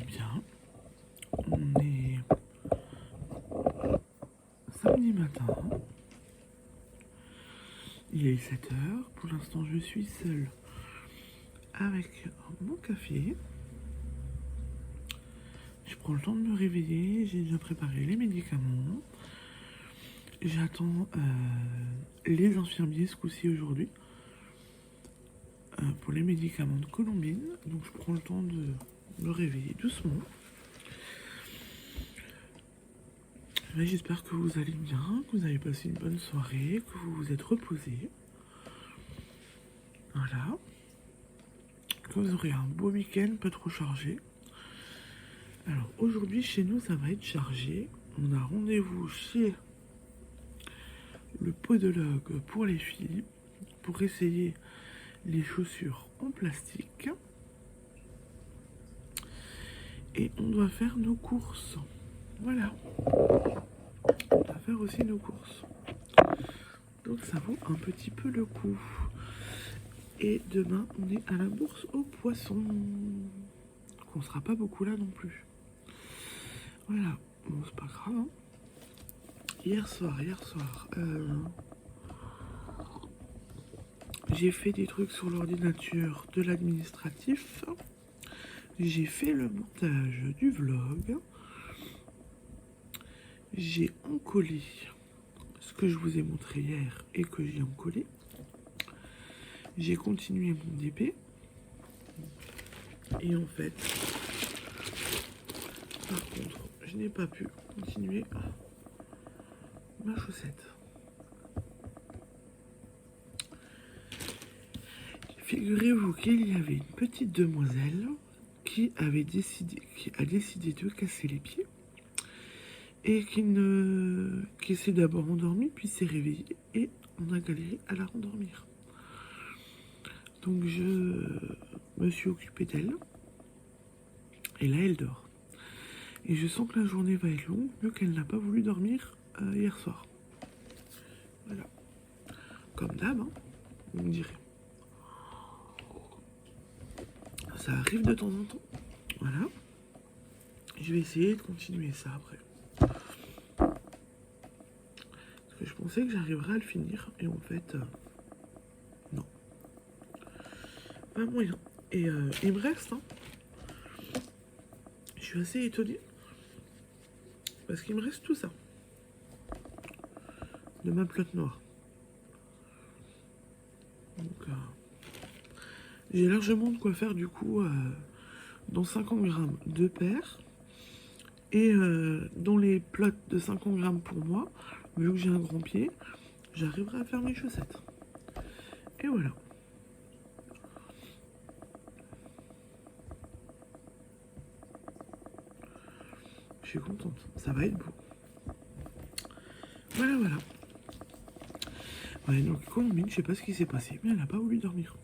bien. On est samedi matin. Il est 7 heures. Pour l'instant, je suis seule avec mon café. Je prends le temps de me réveiller. J'ai déjà préparé les médicaments. J'attends les infirmiers ce coup-ci aujourd'hui pour les médicaments de Colombine. Donc je prends le temps de me réveiller doucement. Mais j'espère que vous allez bien, que vous avez passé une bonne soirée, que vous vous êtes reposé. Voilà. Que vous aurez un beau week-end, pas trop chargé. Alors aujourd'hui chez nous ça va être chargé. On a rendez-vous chez le podologue pour les filles pour essayer les chaussures en plastique. Et on doit faire nos courses. Voilà. On va faire aussi nos courses. Donc ça vaut un petit peu le coup. Et demain, on est à la bourse aux poissons. Donc on sera pas beaucoup là non plus. Voilà. Bon, c'est pas grave. Hein. Hier soir, j'ai fait des trucs sur l'ordinateur de l'administratif. J'ai fait le montage du vlog. J'ai encollé ce que je vous ai montré hier et que j'ai encollé. J'ai continué mon DP. Et en fait, par contre, je n'ai pas pu continuer ma chaussette. Figurez-vous qu'il y avait une petite demoiselle qui a décidé de casser les pieds et qui s'est d'abord endormie puis s'est réveillée et on a galéré à la rendormir. Donc je me suis occupée d'elle et là elle dort. Et je sens que la journée va être longue vu qu'elle n'a pas voulu dormir hier soir. Voilà. Comme d'hab, hein, vous me direz. Ça arrive de temps en temps. Voilà. Je vais essayer de continuer ça après. Parce que je pensais que j'arriverais à le finir. Et en fait, non. Pas moyen. Et il me reste, hein. Je suis assez étonnée. Parce qu'il me reste tout ça. De ma pelote noire. Donc, j'ai largement de quoi faire du coup dans 50 grammes de paires. Et dans les plots de 50 grammes pour moi, vu que j'ai un grand pied, j'arriverai à faire mes chaussettes. Et voilà. Je suis contente. Ça va être beau. Voilà, voilà. Ouais, donc Colombine, je sais pas ce qui s'est passé, mais elle n'a pas voulu dormir.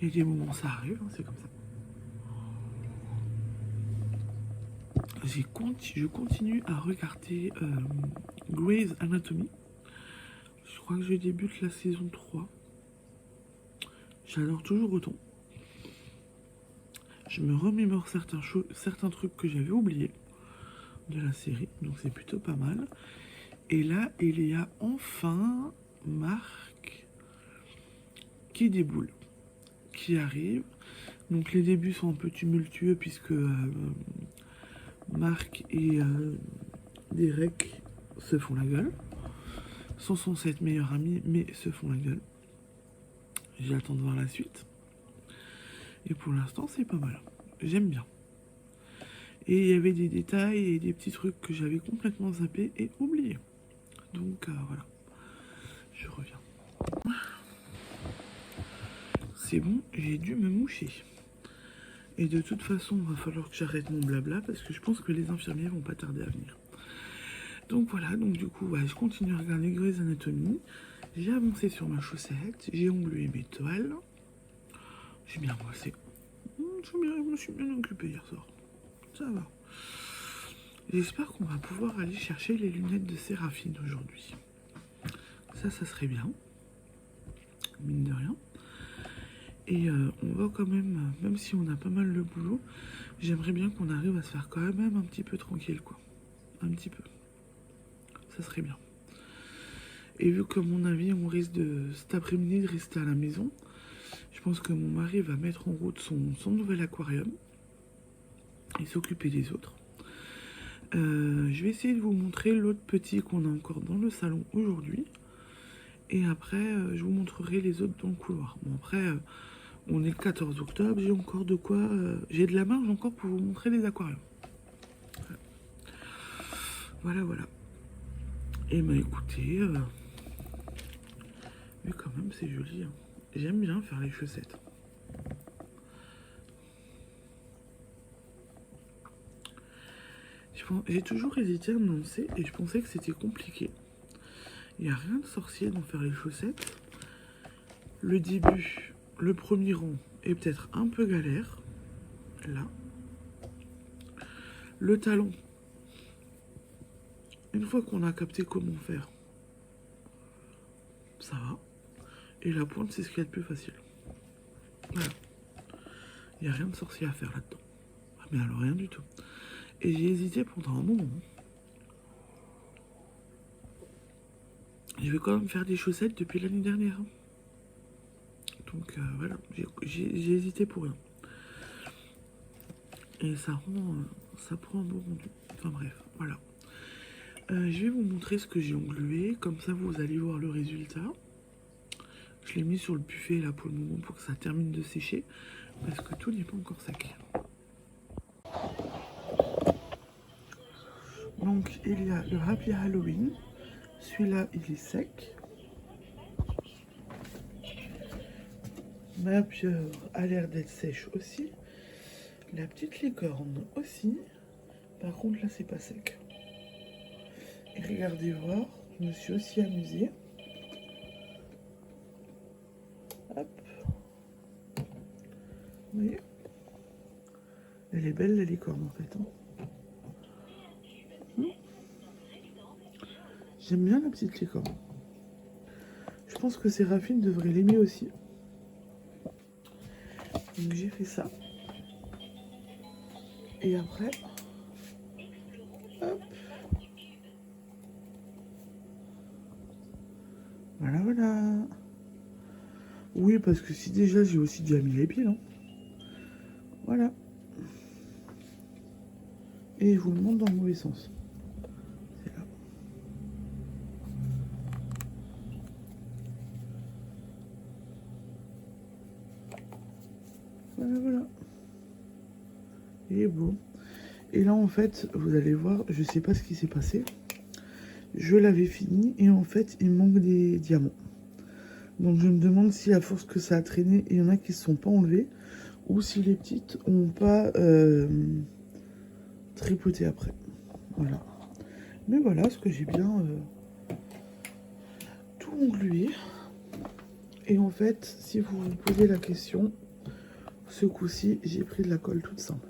Il y a des moments, ça arrive, hein, c'est comme ça. Je continue à regarder Grey's Anatomy. Je crois que je débute la saison 3. J'adore toujours autant. Je me remémore certains trucs que j'avais oubliés de la série, donc c'est plutôt pas mal. Et là, il y a enfin Marc qui déboule, qui arrive. Donc les débuts sont un peu tumultueux puisque Marc et Derek se font la gueule. Sont censés être meilleurs amis, mais se font la gueule. J'attends de voir la suite. Et pour l'instant, c'est pas mal. J'aime bien. Et il y avait des détails et des petits trucs que j'avais complètement zappés et oubliés. Donc voilà. Je reviens. C'est bon, j'ai dû me moucher. Et de toute façon, il va falloir que j'arrête mon blabla parce que je pense que les infirmiers vont pas tarder à venir. Donc voilà, donc du coup, ouais, je continue à regarder Grey's Anatomy. J'ai avancé sur ma chaussette, j'ai onglué mes toiles. J'ai bien bossé. Je me suis bien occupé hier soir. Ça va. J'espère qu'on va pouvoir aller chercher les lunettes de Séraphine aujourd'hui. Ça serait bien. Mine de rien. Et on va quand même si on a pas mal de boulot, j'aimerais bien qu'on arrive à se faire quand même un petit peu tranquille, quoi. Un petit peu. Ça serait bien. Et vu que, à mon avis, on risque cet après-midi de rester à la maison, je pense que mon mari va mettre en route son nouvel aquarium et s'occuper des autres. Je vais essayer de vous montrer l'autre petit qu'on a encore dans le salon aujourd'hui. Et après, je vous montrerai les autres dans le couloir. Bon, après, on est le 14 octobre, j'ai encore de quoi... j'ai de la marge encore pour vous montrer les aquariums. Voilà, voilà. Et bah écoutez, mais quand même c'est joli. Hein. J'aime bien faire les chaussettes. J'ai toujours hésité à me lancer et je pensais que c'était compliqué. Il n'y a rien de sorcier d'en faire les chaussettes. Le début, le premier rang est peut-être un peu galère. Là. Le talon. Une fois qu'on a capté comment faire, ça va. Et la pointe, c'est ce qu'il y a de plus facile. Voilà. Il n'y a rien de sorcier à faire là-dedans. Ah, mais alors rien du tout. Et j'ai hésité pendant un moment. Je vais quand même faire des chaussettes depuis l'année dernière. Donc voilà, j'ai hésité pour rien. Et ça prend un bon rendu. Enfin bref, voilà. Je vais vous montrer ce que j'ai englué. Comme ça, vous allez voir le résultat. Je l'ai mis sur le buffet là pour le moment pour que ça termine de sécher. Parce que tout n'est pas encore sec. Donc il y a le Happy Halloween. Celui-là, il est sec. Ma pieuvre a l'air d'être sèche aussi. La petite licorne aussi. Par contre, là, c'est pas sec. Et regardez voir, je me suis aussi amusée. Hop. Vous voyez? Elle est belle, la licorne, en fait. Hein. J'aime bien la petite licorne. Je pense que Séraphine devrait l'aimer aussi. Donc j'ai fait ça. Et après, hop. Voilà, voilà. Oui, parce que si déjà j'ai aussi déjà mis les pieds, non? Voilà. Et je vous le montre dans le mauvais sens. C'est là. Voilà, voilà. Il est beau. Et là, en fait, vous allez voir, je sais pas ce qui s'est passé. Je l'avais fini et en fait, il manque des diamants. Donc je me demande si à force que ça a traîné, il y en a qui ne se sont pas enlevés. Ou si les petites n'ont pas tripoté après. Voilà. Mais voilà, ce que j'ai bien tout englué. Et en fait, si vous vous posez la question, ce coup-ci, j'ai pris de la colle toute simple.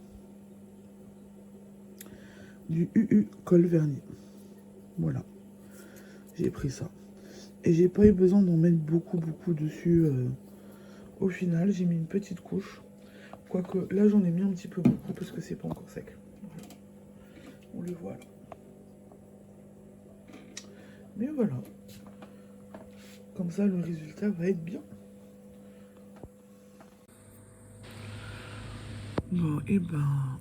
Du UU colle vernis. Voilà. J'ai pris ça. Et j'ai pas eu besoin d'en mettre beaucoup dessus. Au final, j'ai mis une petite couche. Quoique là, j'en ai mis un petit peu beaucoup parce que c'est pas encore sec. Voilà. On le voit là. Mais voilà. Comme ça, le résultat va être bien. Bon, et ben,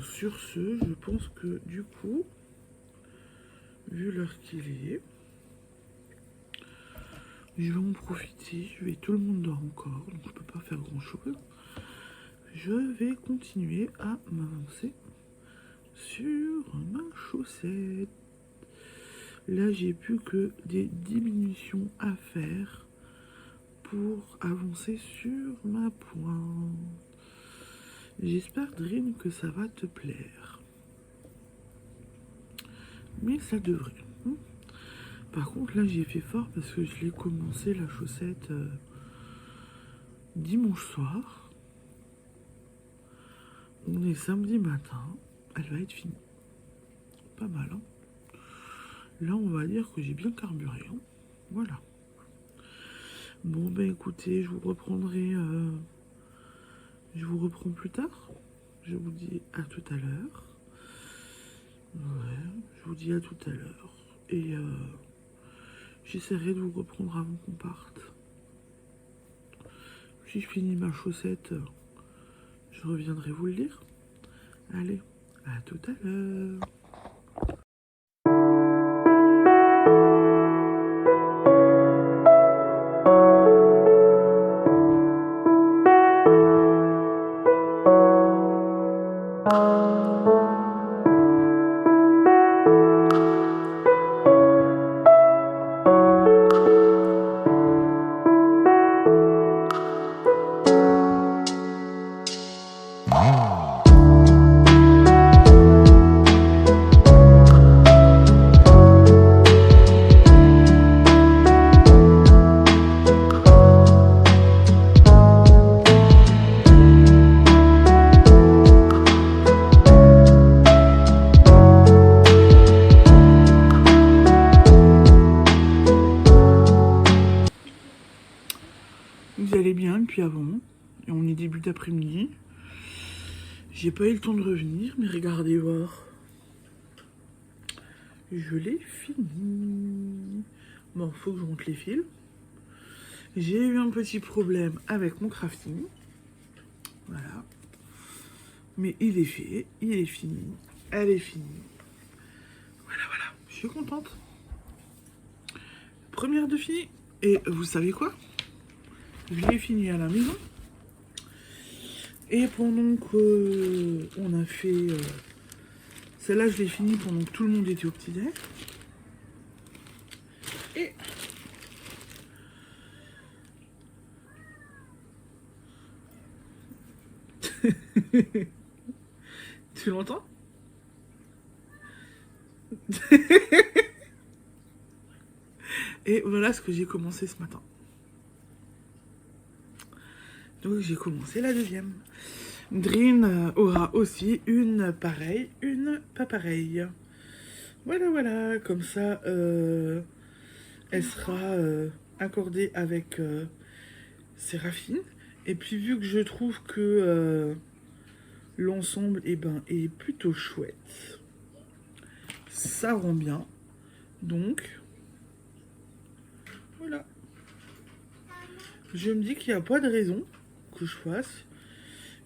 sur ce, je pense que du coup, vu l'heure qu'il est, je vais en profiter. Tout le monde dort encore, donc je peux pas faire grand chose. Je vais continuer à m'avancer sur ma chaussette. Là, j'ai plus que des diminutions à faire pour avancer sur ma pointe. J'espère, Dream, que ça va te plaire. Mais ça devrait. Par contre, là, j'ai fait fort parce que je l'ai commencé la chaussette dimanche soir. On est samedi matin. Elle va être finie. Pas mal, hein. Là, on va dire que j'ai bien carburé. Hein. Voilà. Bon, ben écoutez, je vous reprendrai Je vous reprends plus tard. Je vous dis à tout à l'heure. Ouais, je vous dis à tout à l'heure. Et j'essaierai de vous reprendre avant qu'on parte. Si je finis ma chaussette, je reviendrai vous le dire. Allez, à tout à l'heure. Vous allez bien depuis avant, et on est début d'après-midi. J'ai pas eu le temps de revenir, mais regardez voir. Je l'ai fini. Bon, faut que je monte les fils. J'ai eu un petit problème avec mon crafting. Voilà. Mais il est fait, il est fini, elle est finie. Voilà, voilà, je suis contente. Première de fini. Et vous savez quoi? Je l'ai fini à la maison. Et pendant que on a fait... celle-là, je l'ai fini pendant que tout le monde était au petit-déj. Et... tu l'entends? Et voilà ce que j'ai commencé ce matin. Donc j'ai commencé la deuxième. Drin aura aussi une pareille, une pas pareille. Voilà, voilà, comme ça, elle sera accordée avec Séraphine. Et puis vu que je trouve que l'ensemble est plutôt chouette, ça rend bien. Donc, voilà. Je me dis qu'il n'y a pas de raison que je fasse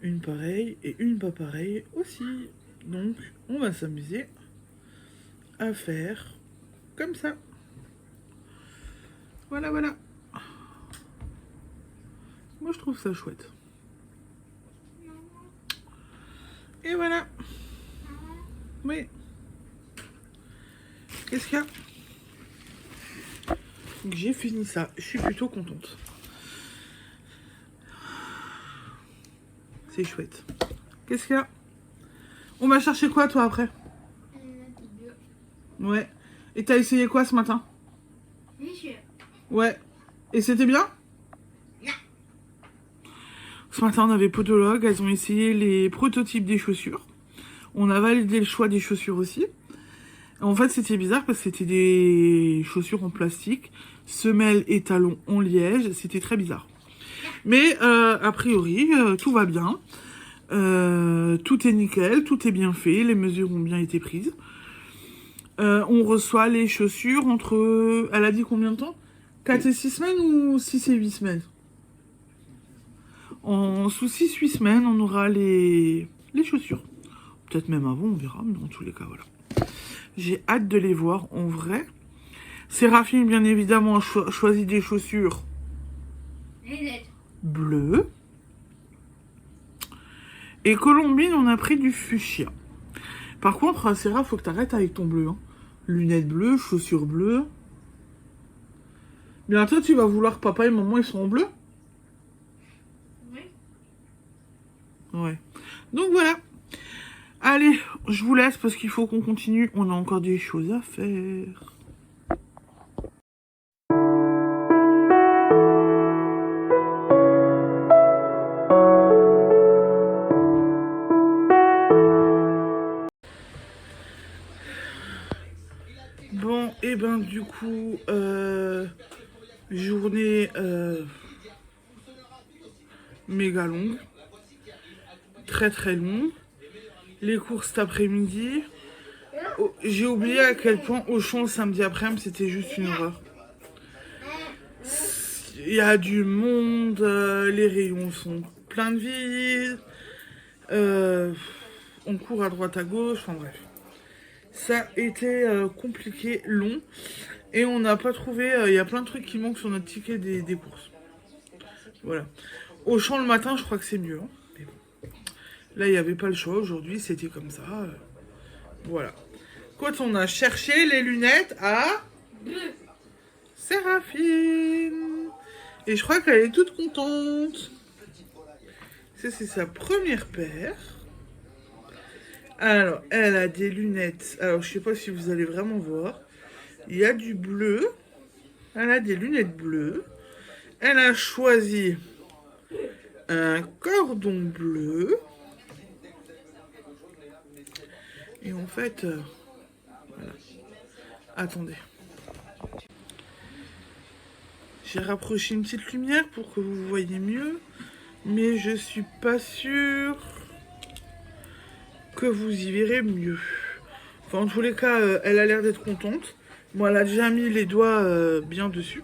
une pareille et une pas pareille aussi. Donc, on va s'amuser à faire comme ça. Voilà, voilà. Moi, je trouve ça chouette. Et voilà. Oui. Qu'est-ce qu'il y a? J'ai fini ça. Je suis plutôt contente. C'est chouette. Qu'est-ce qu'il y a? On va chercher quoi, toi, après? Ouais. Et t'as essayé quoi ce matin? Ouais. Et c'était bien? Non. Ce matin, on avait Podologue. Elles ont essayé les prototypes des chaussures. On a validé le choix des chaussures aussi. En fait, c'était bizarre parce que c'était des chaussures en plastique, semelles et talons en liège. C'était très bizarre. Mais a priori, tout va bien. Tout est nickel, tout est bien fait. Les mesures ont bien été prises. On reçoit les chaussures entre... Elle a dit combien de temps? 4 et 6 semaines ou 6 et 8 semaines? Sous 6-8 semaines, on aura les chaussures. Peut-être même avant, on verra, mais dans tous les cas, voilà. J'ai hâte de les voir en vrai. Séraphine, bien évidemment, a choisi des chaussures bleues. Et Colombine, on a pris du fuchsia. Par contre, Séra, faut que t'arrêtes avec ton bleu. Hein. Lunettes bleues, chaussures bleues. Bientôt, tu vas vouloir que papa et maman, ils sont en bleu? Oui. Ouais. Donc voilà. Allez, je vous laisse parce qu'il faut qu'on continue. On a encore des choses à faire. Bon, et ben du coup, journée méga longue. très très long. Les courses cet après-midi. Oh, j'ai oublié à quel point Auchan le samedi après-midi c'était juste une horreur. Il y a du monde, les rayons sont pleins de vie. On court à droite à gauche, enfin bref. Ça a été compliqué, long. Et on n'a pas trouvé, il y a plein de trucs qui manquent sur notre ticket des courses. Voilà. Auchan le matin, je crois que c'est mieux. Hein. Mais bon. Là, il n'y avait pas le choix. Aujourd'hui, c'était comme ça. Voilà. Quand on a cherché les lunettes à Séraphine. Et je crois qu'elle est toute contente. Ça, c'est sa première paire. Alors, elle a des lunettes. Alors, je sais pas si vous allez vraiment voir. Il y a du bleu. Elle a des lunettes bleues. Elle a choisi un cordon bleu. Et en fait, voilà. Attendez. J'ai rapproché une petite lumière pour que vous voyez mieux. Mais je suis pas sûre que vous y verrez mieux. Enfin, en tous les cas, elle a l'air d'être contente. Bon, elle a déjà mis les doigts bien dessus.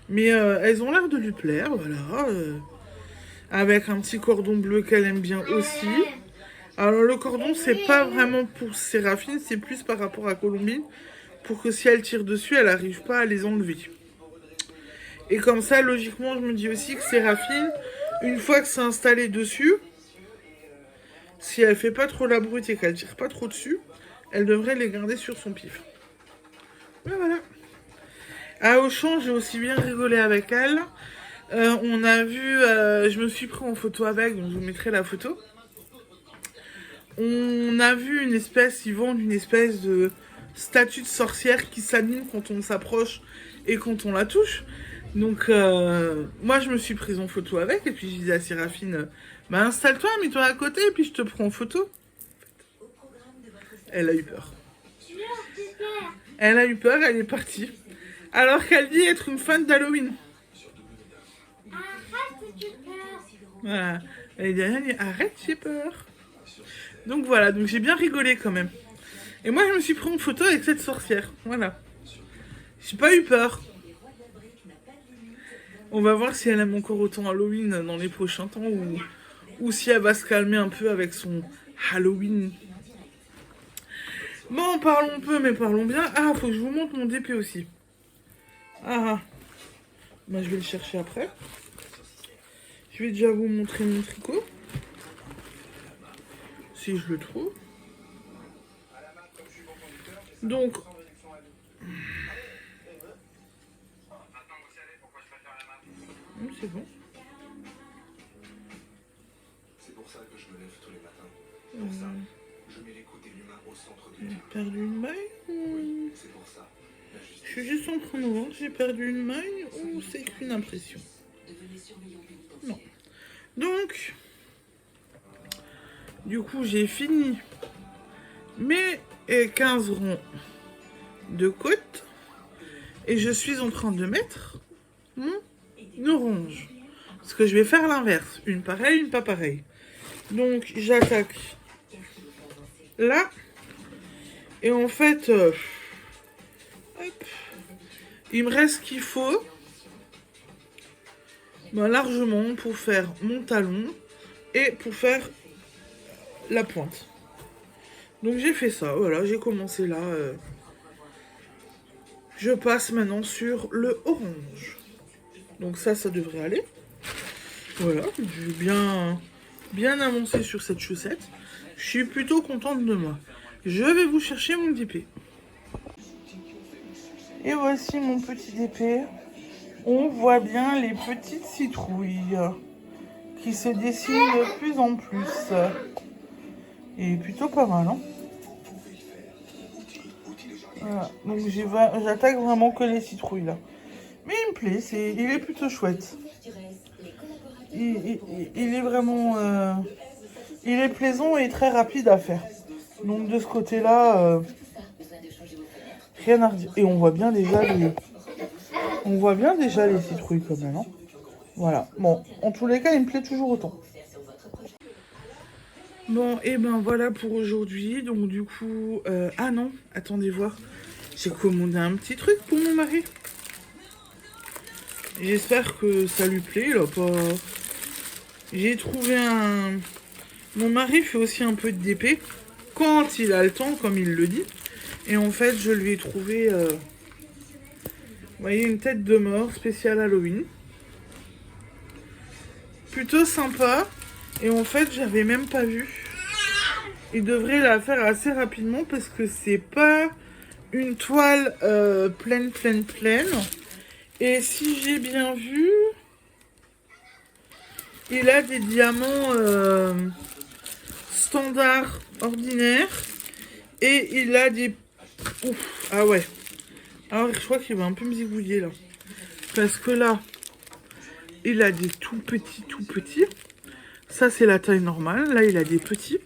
Mais elles ont l'air de lui plaire, voilà. Avec un petit cordon bleu qu'elle aime bien aussi. Alors le cordon, c'est pas vraiment pour Séraphine, c'est plus par rapport à Colombine. Pour que si elle tire dessus, elle n'arrive pas à les enlever. Et comme ça, logiquement, je me dis aussi que Séraphine, une fois que c'est installé dessus, si elle fait pas trop la brute et qu'elle tire pas trop dessus, elle devrait les garder sur son pif. Et voilà. À Auchan, j'ai aussi bien rigolé avec elle. On a vu, je me suis pris en photo avec, donc je vous mettrai la photo. On a vu une espèce, ils vendent une espèce de statue de sorcière qui s'anime quand on s'approche et quand on la touche. Donc, moi, je me suis prise en photo avec, et puis je disais à Séraphine, bah installe-toi, mets-toi à côté, et puis je te prends en photo. Elle a eu peur. Elle a eu peur, elle est partie. Alors qu'elle dit être une fan d'Halloween. Voilà. Elle dit, arrête, j'ai peur. Donc voilà, donc j'ai bien rigolé quand même. Et moi, je me suis pris en photo avec cette sorcière. Voilà. J'ai pas eu peur. On va voir si elle aime encore autant Halloween dans les prochains temps ou si elle va se calmer un peu avec son Halloween. Bon, parlons peu, mais parlons bien. Ah, faut que je vous montre mon DP aussi. Ah, bah, je vais le chercher après. Je vais déjà vous montrer mon tricot. Si je le trouve. Donc, c'est bon. C'est pour ça que je me lève tous les matins. Pour ça, je mets l'écoute et l'humain au centre de J'ai tout. perdu une maille ou... C'est pour ça. Je suis juste en train de voir, j'ai perdu une maille ou c'est qu'une impression? Non. Donc, du coup, j'ai fini mes 15 ronds de côte et je suis en train de mettre mon orange. Parce que je vais faire l'inverse, une pareille, une pas pareille. Donc, j'attaque là. Et en fait, hop, il me reste ce qu'il faut largement pour faire mon talon et pour faire la pointe. Donc j'ai fait ça, voilà, j'ai commencé là. Je passe maintenant sur le orange. Donc ça devrait aller. Voilà, j'ai bien avancé sur cette chaussette. Je suis plutôt contente de moi. Je vais vous chercher mon DP. Et voici mon petit DP. On voit bien les petites citrouilles qui se dessinent de plus en plus. Et plutôt pas mal, hein. Voilà, donc j'attaque vraiment que les citrouilles là. Mais il me plaît, il est plutôt chouette. Il est vraiment... il est plaisant et très rapide à faire. Donc de ce côté-là, rien à redire. Et on voit bien déjà les citrouilles quand même. Hein. Voilà. Bon, en tous les cas, il me plaît toujours autant. Bon, et ben voilà pour aujourd'hui. Donc du coup... ah non, attendez voir. J'ai commandé un petit truc pour mon mari. J'espère que ça lui plaît. Il a pas... J'ai trouvé un... Mon mari fait aussi un peu de DP quand il a le temps, comme il le dit. Et en fait, je lui ai trouvé... Vous voyez, une tête de mort spéciale Halloween. Plutôt sympa. Et en fait, j'avais même pas vu. Il devrait la faire assez rapidement parce que c'est pas une toile pleine. Et si j'ai bien vu, il a des diamants standards ordinaires. Et il a des... Ouf, ah ouais. Alors, je crois qu'il va un peu me zigouiller là. Parce que là, il a des tout petits. Ça, c'est la taille normale. Là, il a des petits.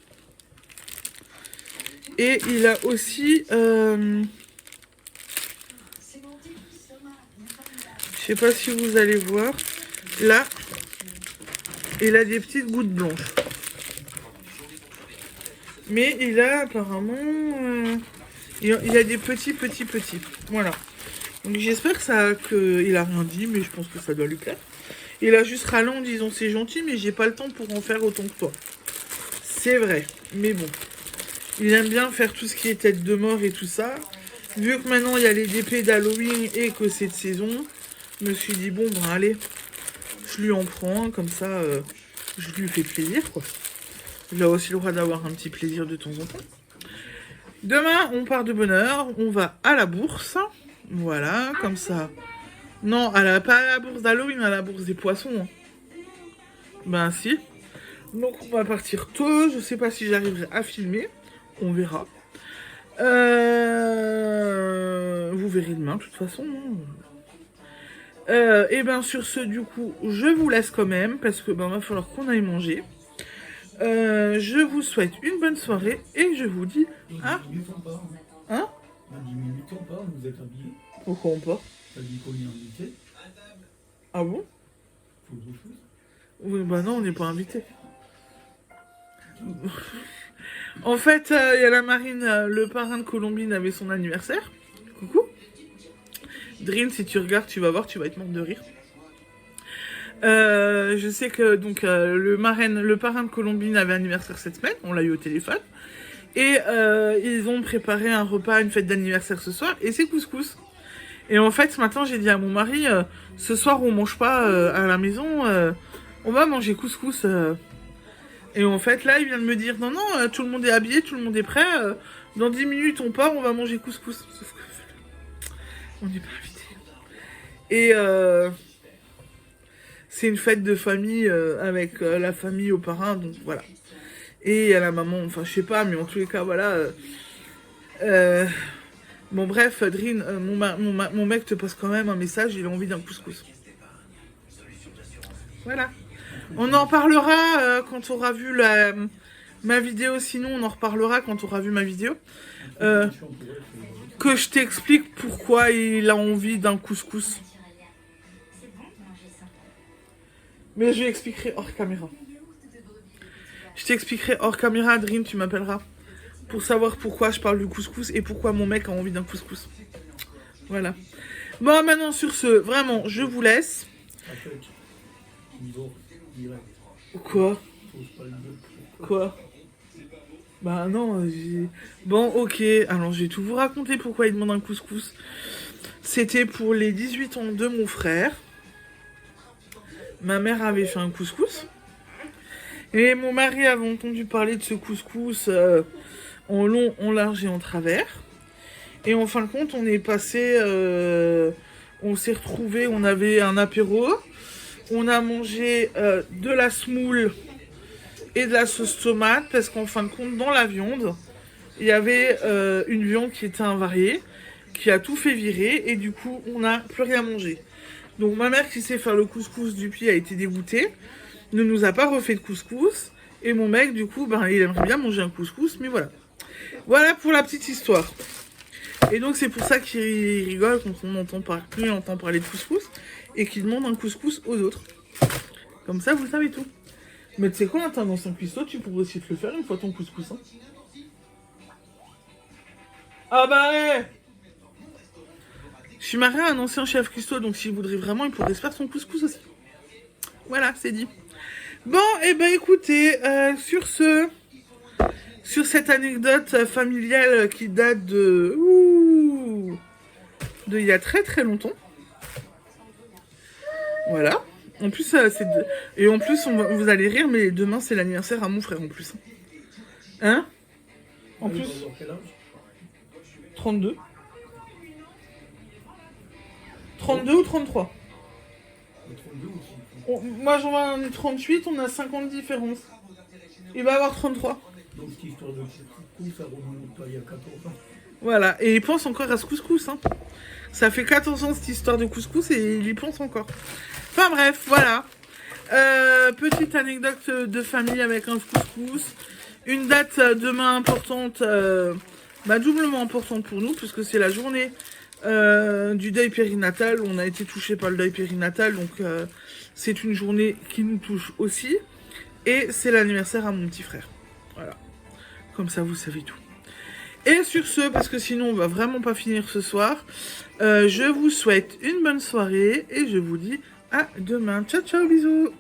Et il a aussi... Je sais pas si vous allez voir. Là, il a des petites gouttes blanches. Mais il a apparemment... il a des petits. Voilà. Donc j'espère qu'il a rien dit, mais je pense que ça doit lui plaire. Il a juste râlé en disant c'est gentil, mais j'ai pas le temps pour en faire autant que toi. C'est vrai, mais bon. Il aime bien faire tout ce qui est tête de mort et tout ça. Vu que maintenant il y a les DP d'Halloween et que c'est de saison, je me suis dit bon ben allez, je lui en prends un, comme ça je lui fais plaisir quoi. Il a aussi le droit d'avoir un petit plaisir de temps en temps. Demain on part de bonne heure, on va à la bourse. Voilà, comme ça. Non, pas à la bourse d'Halloween, à la bourse des poissons. Hein. Ben si. Donc on va partir tôt, je sais pas si j'arriverai à filmer. On verra. Vous verrez demain, de toute façon. Et ben sur ce, du coup, je vous laisse quand même, parce que ben va falloir qu'on aille manger. Je vous souhaite une bonne soirée, et je vous dis... Hein? Hein? Dans 10 minutes, on part, vous êtes habillés. Pourquoi on part? T'as dit qu'on est invité. Ah bon? Faut autre chose. Oui, bah non, on n'est pas invité. En fait, il y a la marine, le parrain de Colombine avait son anniversaire. Coucou. Drin, si tu regardes, tu vas voir, tu vas être morte de rire. Je sais que donc le parrain de Colombine avait anniversaire cette semaine, on l'a eu au téléphone. Et ils ont préparé un repas, une fête d'anniversaire ce soir, et c'est couscous. Et en fait, ce matin, j'ai dit à mon mari, ce soir, on mange pas à la maison, on va manger couscous. Et en fait, là, il vient de me dire, non, tout le monde est habillé, tout le monde est prêt, dans 10 minutes, on part, on va manger couscous. Sauf que, on n'est pas invité. Et c'est une fête de famille avec la famille au parrain, donc voilà. Et il y a la maman, enfin, je sais pas, mais en tous les cas, voilà. Bon, bref, Drin, mon mec te passe quand même un message, il a envie d'un couscous. Voilà. On en reparlera quand on aura vu ma vidéo, sinon on en reparlera quand on aura vu ma vidéo. Que je t'explique pourquoi il a envie d'un couscous. Mais je lui expliquerai hors caméra. Je t'expliquerai hors caméra, Dream, tu m'appelleras. Pour savoir pourquoi je parle du couscous et pourquoi mon mec a envie d'un couscous. Voilà. Bon, maintenant sur ce, vraiment, je vous laisse. Quoi? Quoi? Bah non, bon, ok. Alors, je vais tout vous raconter pourquoi il demande un couscous. C'était pour les 18 ans de mon frère. Ma mère avait fait un couscous. Et mon mari avait entendu parler de ce couscous en long, en large et en travers. Et en fin de compte, on est passé... on s'est retrouvés, on avait un apéro. On a mangé de la semoule et de la sauce tomate. Parce qu'en fin de compte, dans la viande, il y avait une viande qui était avariée, qui a tout fait virer. Et du coup, on n'a plus rien mangé. Donc ma mère qui sait faire le couscous du pied a été dégoûtée. Ne nous a pas refait de couscous. Et mon mec, du coup, ben, il aimerait bien manger un couscous. Mais voilà. Voilà pour la petite histoire. Et donc c'est pour ça qu'il rigole quand on entend parler de couscous. Et qu'il demande un couscous aux autres. Comme ça, vous savez tout. Mais tu sais quoi, en tendance un cuistot, tu pourrais aussi te le faire une fois ton couscous. Hein. Ah bah ouais. Je suis mariée à un ancien chef cuistot, donc s'il voudrait vraiment, il pourrait se faire son couscous aussi. Voilà, c'est dit. Bon, et ben écoutez, sur cette anecdote familiale qui date de il y a très très longtemps. Voilà. En plus, et en plus, vous allez rire, mais demain c'est l'anniversaire à mon frère en plus. Hein? En plus, Quel âge 32. 32 ou 33? 32 aussi. Moi j'en ai 38, on a 50 différences. Il va avoir 33. Donc cette histoire de couscous, ça remonte pas il y a 14 ans. Voilà, et il pense encore à ce couscous. Hein. Ça fait 14 ans cette histoire de couscous et il y pense encore. Enfin bref, voilà. Petite anecdote de famille avec un couscous. Une date demain importante, doublement importante pour nous, puisque c'est la journée du deuil périnatal. On a été touché par le deuil périnatal, donc c'est une journée qui nous touche aussi. Et c'est l'anniversaire à mon petit frère. Voilà. Comme ça, vous savez tout. Et sur ce, parce que sinon on va vraiment pas finir ce soir, je vous souhaite une bonne soirée et je vous dis à demain. Ciao, ciao, bisous.